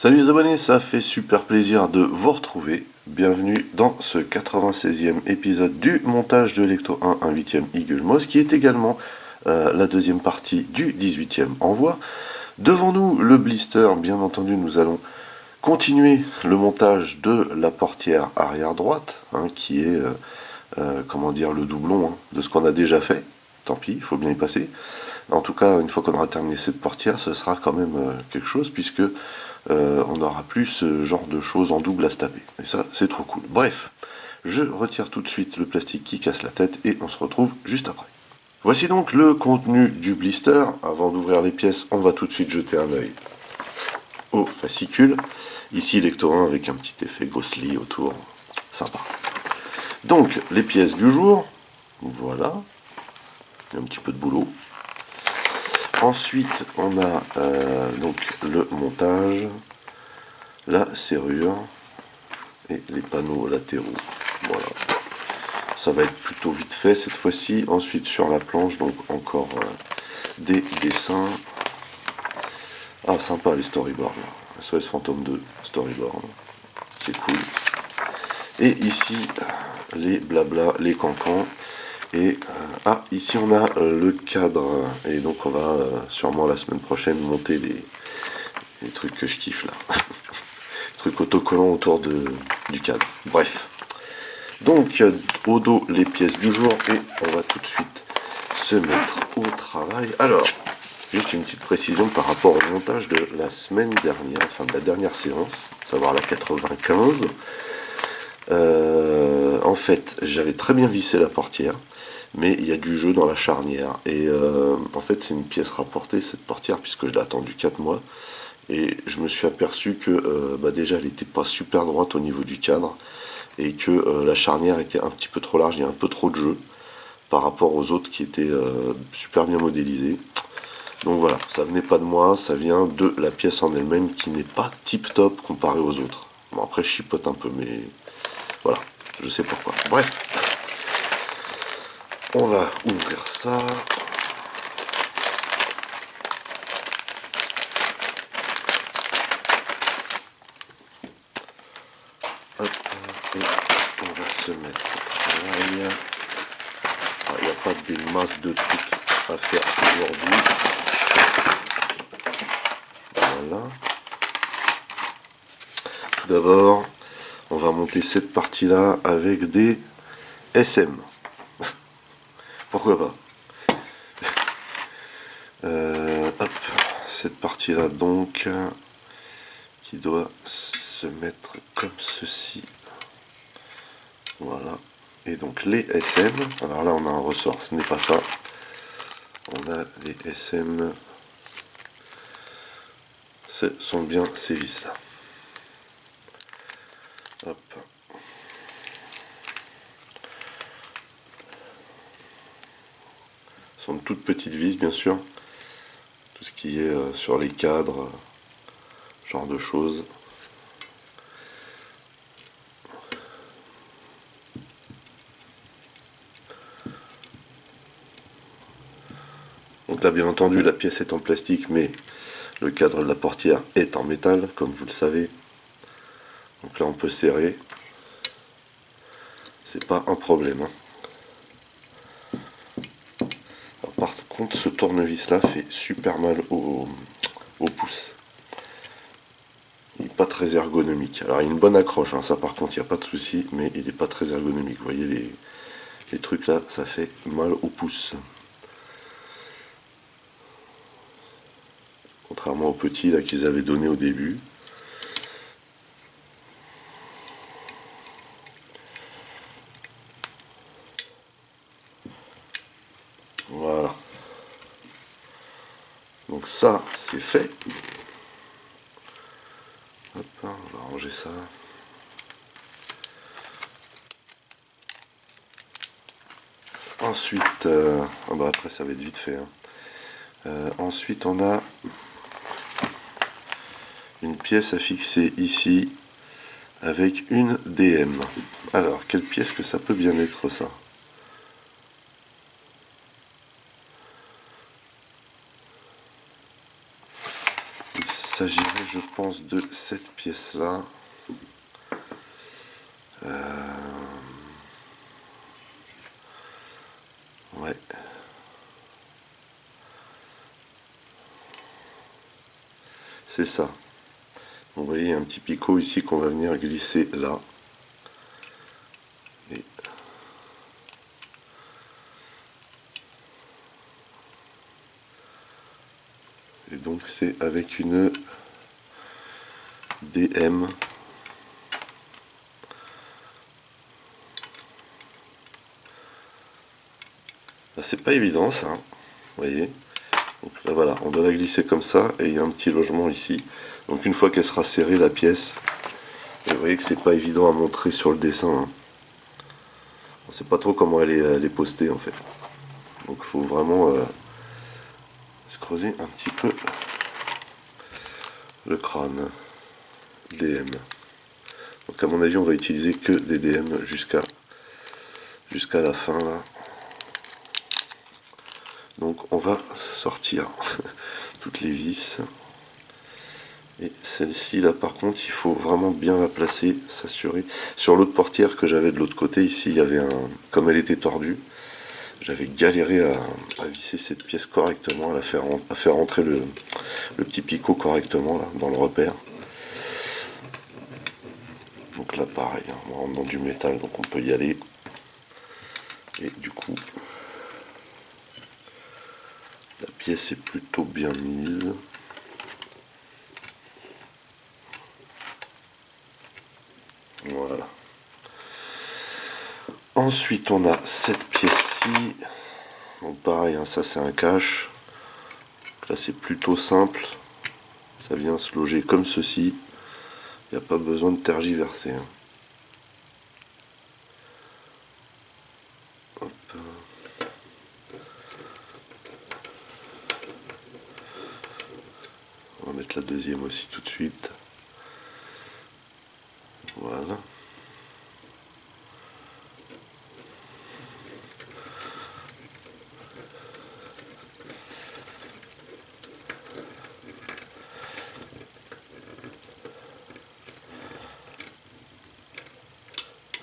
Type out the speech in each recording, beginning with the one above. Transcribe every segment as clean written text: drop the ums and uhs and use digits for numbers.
Salut les abonnés, ça fait super plaisir de vous retrouver. Bienvenue dans ce 96e épisode du montage de Lecto 1, un 8e Eagle Moss, qui est également la deuxième partie du 18e envoi. Devant nous, le blister, bien entendu, nous allons continuer le montage de la portière arrière droite, qui est, comment dire, le doublon de ce qu'on a déjà fait. Tant pis, il faut bien y passer. En tout cas, une fois qu'on aura terminé cette portière, ce sera quand même quelque chose, puisque on n'aura plus ce genre de choses en double à se taper. Et ça, c'est trop cool. Bref, je retire tout de suite le plastique qui casse la tête et on se retrouve juste après. Voici donc le contenu du blister. Avant d'ouvrir les pièces, on va tout de suite jeter un œil au fascicule. Ici, Lecto 1 avec un petit effet ghostly autour. Sympa. Donc, les pièces du jour. Voilà. Il y a un petit peu de boulot. Ensuite, on a donc le montage, la serrure et les panneaux latéraux. Voilà. Ça va être plutôt vite fait cette fois-ci. Ensuite, sur la planche, donc encore des dessins. Ah, sympa les storyboards. SOS Phantom 2 storyboard. C'est cool. Et ici, les blabla, les cancans. Et ici on a le cadre, et donc on va sûrement la semaine prochaine monter les trucs que je kiffe là. Trucs autocollants autour du cadre. Bref. Donc au dos les pièces du jour et on va tout de suite se mettre au travail. Alors, juste une petite précision par rapport au montage de la semaine dernière, enfin de la dernière séance, savoir la 95. En fait, j'avais très bien vissé la portière, mais il y a du jeu dans la charnière. Et en fait, c'est une pièce rapportée, cette portière, puisque je l'ai attendue 4 mois. Et je me suis aperçu que déjà, elle n'était pas super droite au niveau du cadre, et que la charnière était un petit peu trop large, il y a un peu trop de jeu par rapport aux autres qui étaient super bien modélisés. Donc voilà, ça venait pas de moi, ça vient de la pièce en elle-même qui n'est pas tip top comparée aux autres. Bon, après, je chipote un peu, mais voilà, je sais pourquoi. Bref, on va ouvrir ça. Hop, et on va se mettre au travail. Il n'y a pas des masses de trucs à faire aujourd'hui. Voilà. Tout d'abord, on va monter cette partie-là avec des SM. Pourquoi pas. Hop, cette partie-là donc, qui doit se mettre comme ceci. Voilà. Et donc les SM, alors là on a un ressort, ce n'est pas ça. On a les SM. Ce sont bien ces vis là. Hop. Ce sont de toutes petites vis bien sûr. Tout ce qui est sur les cadres, genre de choses. Donc là bien entendu la pièce est en plastique, mais le cadre de la portière est en métal, comme vous le savez. Donc là on peut serrer. C'est pas un problème. Alors, par contre ce tournevis là fait super mal au pouce. Il n'est pas très ergonomique. Alors il y a une bonne accroche, ça par contre il n'y a pas de souci, mais il n'est pas très ergonomique. Vous voyez les trucs là, ça fait mal au pouce. Contrairement aux petits là qu'ils avaient donné au début. Voilà. Donc ça, c'est fait. Hop, on va ranger ça. Ensuite, après ça va être vite fait. Ensuite, on a une pièce à fixer ici avec une DM. Alors, quelle pièce que ça peut bien être ça? Il s'agirait, je pense, de cette pièce-là. Ouais. C'est ça. Vous voyez, il y a un petit picot ici qu'on va venir glisser là. Et donc c'est avec une DM. Là, c'est pas évident ça, vous voyez. Donc là voilà, on doit la glisser comme ça et il y a un petit logement ici. Donc une fois qu'elle sera serrée la pièce, et vous voyez que c'est pas évident à montrer sur le dessin. Hein. On sait pas trop comment elle est postée en fait. Donc il faut vraiment se creuser un petit peu le crâne. DM. Donc à mon avis on va utiliser que des DM jusqu'à la fin là. Donc on va sortir toutes les vis. Et celle-ci là par contre il faut vraiment bien la placer, s'assurer. Sur l'autre portière que j'avais de l'autre côté, ici il y avait comme elle était tordue, j'avais galéré à visser cette pièce correctement, à faire rentrer le petit picot correctement là, dans le repère. Donc là pareil, hein, on rentre dans du métal donc on peut y aller. Et du coup la pièce est plutôt bien mise. Voilà. Ensuite, on a cette pièce-ci. Donc pareil, hein, ça c'est un cache. Là, c'est plutôt simple. Ça vient se loger comme ceci. Il n'y a pas besoin de tergiverser. Hein. Hop. On va mettre la deuxième aussi tout de suite. Voilà.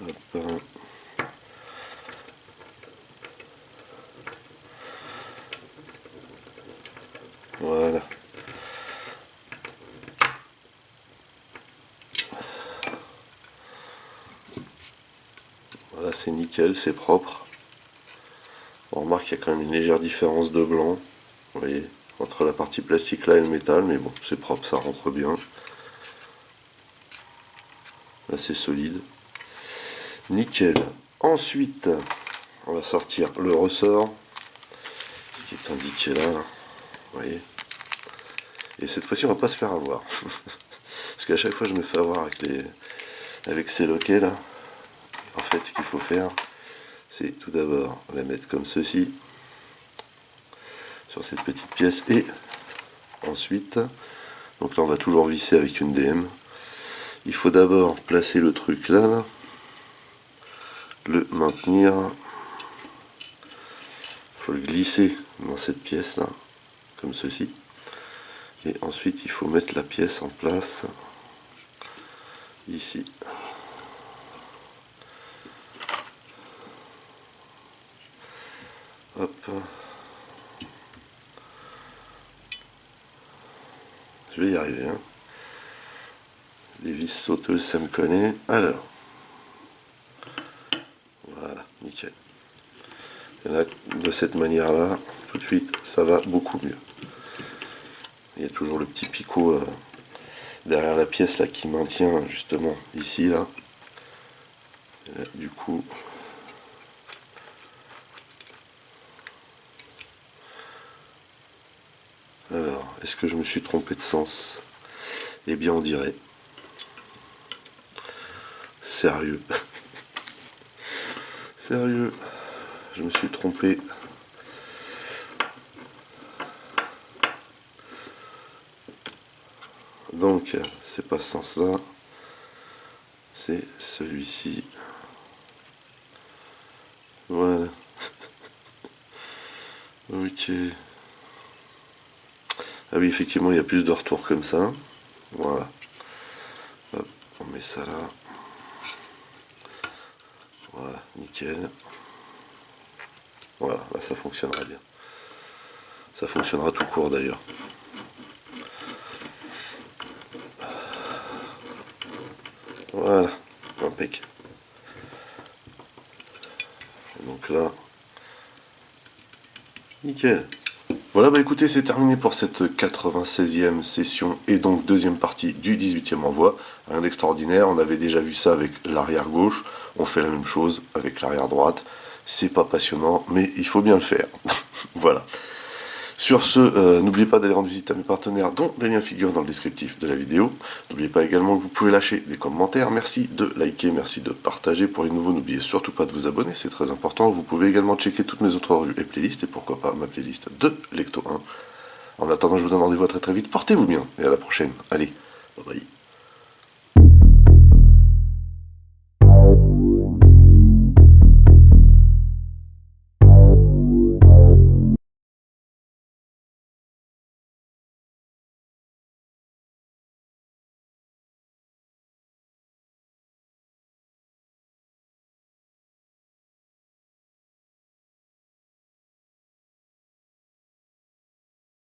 Hop. Voilà. Voilà, c'est nickel, c'est propre. On remarque qu'il y a quand même une légère différence de blanc. Vous voyez, entre la partie plastique là et le métal, mais bon, c'est propre, ça rentre bien. Là, c'est solide. Nickel. Ensuite, on va sortir le ressort, ce qui est indiqué là. Vous voyez. Et cette fois-ci, on va pas se faire avoir. Parce qu'à chaque fois, je me fais avoir avec ces loquets là. En fait, ce qu'il faut faire, c'est tout d'abord la mettre comme ceci sur cette petite pièce et ensuite, donc là, on va toujours visser avec une DM. Il faut d'abord placer le truc là, le maintenir. Il faut le glisser dans cette pièce là, comme ceci. Et ensuite, il faut mettre la pièce en place ici. Hop. Je vais y arriver. Hein. Les vis sauteuses, ça me connaît. Alors. Voilà, nickel. Et là, de cette manière-là, tout de suite, ça va beaucoup mieux. Il y a toujours le petit picot derrière la pièce là qui maintient justement ici là. Et là du coup, alors, est-ce que je me suis trompé de sens? Eh bien, on dirait. Sérieux. Sérieux. Je me suis trompé. Donc, c'est pas ce sens-là. C'est celui-ci. Voilà. Ok. Ah oui, effectivement, il y a plus de retours comme ça. Voilà. Hop, on met ça là. Voilà, nickel. Voilà, là ça fonctionnera bien. Ça fonctionnera tout court d'ailleurs. Voilà, impec. Donc là, nickel. Voilà, bah écoutez, c'est terminé pour cette 96e session et donc deuxième partie du 18e envoi. Rien d'extraordinaire, on avait déjà vu ça avec l'arrière gauche, on fait la même chose avec l'arrière droite. C'est pas passionnant, mais il faut bien le faire. Voilà. Sur ce, n'oubliez pas d'aller rendre visite à mes partenaires dont les liens figurent dans le descriptif de la vidéo. N'oubliez pas également que vous pouvez lâcher des commentaires. Merci de liker, merci de partager. Pour les nouveaux, n'oubliez surtout pas de vous abonner, c'est très important. Vous pouvez également checker toutes mes autres revues et playlists et pourquoi pas ma playlist de Lecto 1. En attendant, je vous donne rendez-vous très très vite. Portez-vous bien et à la prochaine. Allez, bye bye.